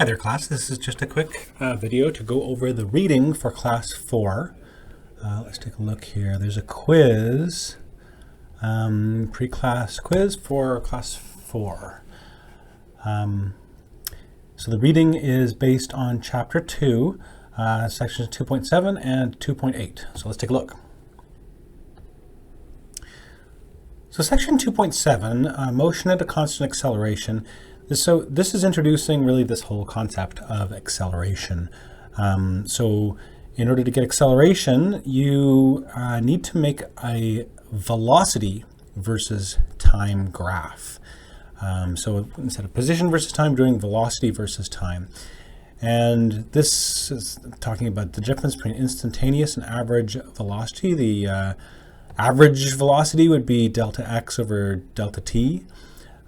Hi there, class. This is just a quick video to go over the reading for class 4. Let's take a look here. There's a quiz, pre-class quiz for class 4. So the reading is based on chapter 2, sections 2.7 and 2.8. So let's take a look. So section 2.7, motion at a constant acceleration. So this is introducing really this whole concept of acceleration. So in order to get acceleration, you need to make a velocity versus time graph. So instead of position versus time, doing velocity versus time. And this is talking about the difference between instantaneous and average velocity. The average velocity would be delta x over delta t.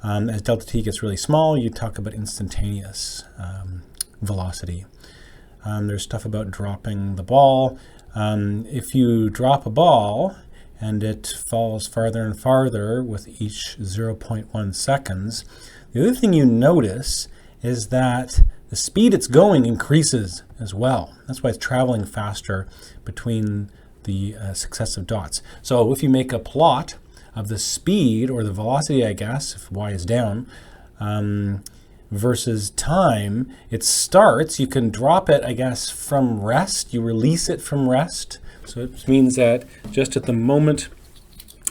As delta t gets really small, you talk about instantaneous velocity. There's stuff about dropping the ball. If you drop a ball and it falls farther and farther with each 0.1 seconds, the other thing you notice is that the speed it's going increases as well. That's why it's traveling faster between the successive dots. So if you make a plot of the speed, or the velocity, I guess, if y is down, versus time, it starts, you can drop it, I guess, from rest. You release it from rest. So it means that just at the moment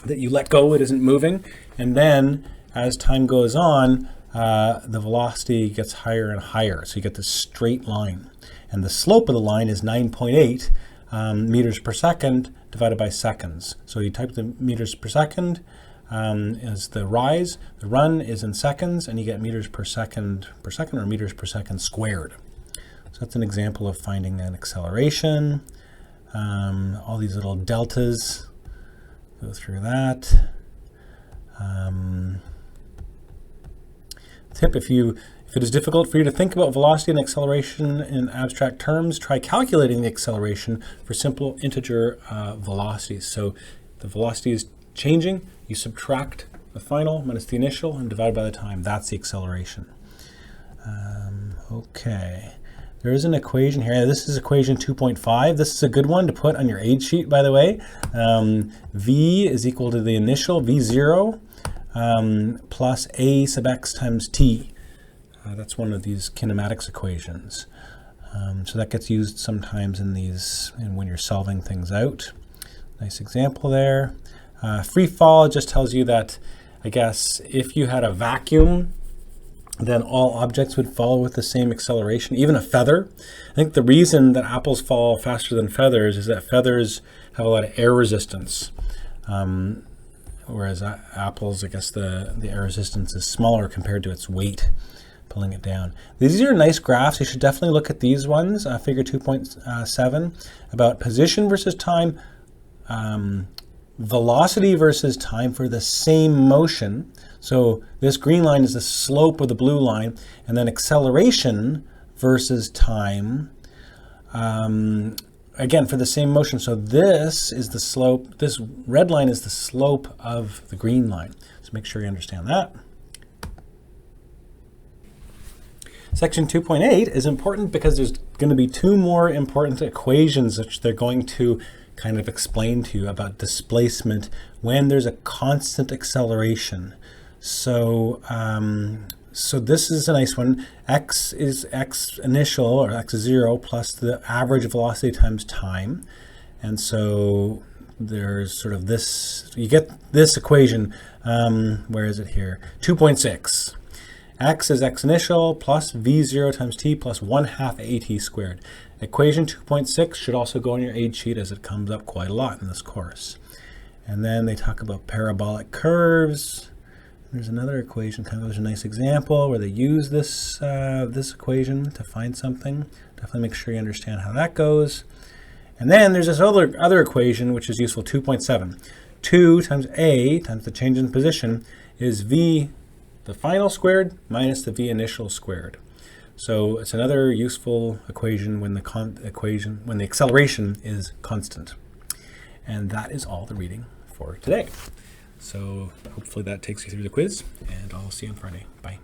that you let go, it isn't moving. And then as time goes on, the velocity gets higher and higher. So you get this straight line. And the slope of the line is 9.8 meters per second divided by seconds. So you type the meters per second as the rise, the run is in seconds, and you get meters per second or meters per second squared. So that's an example of finding an acceleration. All these little deltas, go through that. Tip, if it is difficult for you to think about velocity and acceleration in abstract terms, try calculating the acceleration for simple integer velocities. So the velocity is changing, you subtract the final minus the initial and divide by the time. That's the acceleration. Okay, there is an equation here. This is equation 2.5. This is a good one to put on your aid sheet, by the way. V is equal to the initial, V0, plus a sub x times t. That's one of these kinematics equations. So that gets used sometimes in these, when you're solving things out. Nice example there. Free fall just tells you that, I guess, if you had a vacuum, then all objects would fall with the same acceleration, even a feather. I think the reason that apples fall faster than feathers is that feathers have a lot of air resistance. Whereas apples, I guess the air resistance is smaller compared to its weight, pulling it down. These are nice graphs. You should definitely look at these ones, figure 2.7, about position versus time, velocity versus time for the same motion. So this green line is the slope of the blue line, and then acceleration versus time, again, for the same motion. So this is the slope, this red line is the slope of the green line. So make sure you understand that. Section 2.8 is important because there's going to be two more important equations which they're going to kind of explain to you about displacement when there's a constant acceleration. So, so this is a nice one. X is x initial, or x is 0, plus the average velocity times time. And so there's sort of this, you get this equation, where is it here? 2.6. X is x initial plus v0 times t plus 1/2 at squared. Equation 2.6 should also go on your aid sheet as it comes up quite a lot in this course. And then they talk about parabolic curves. There's another equation, kind of a nice example where they use this, this equation to find something. Definitely make sure you understand how that goes. And then there's this other equation which is useful, 2.7. 2 times a times the change in position is v the final squared minus the v initial squared. So it's another useful equation when the acceleration is constant. And that is all the reading for today. So hopefully that takes you through the quiz, and I'll see you on Friday. Bye.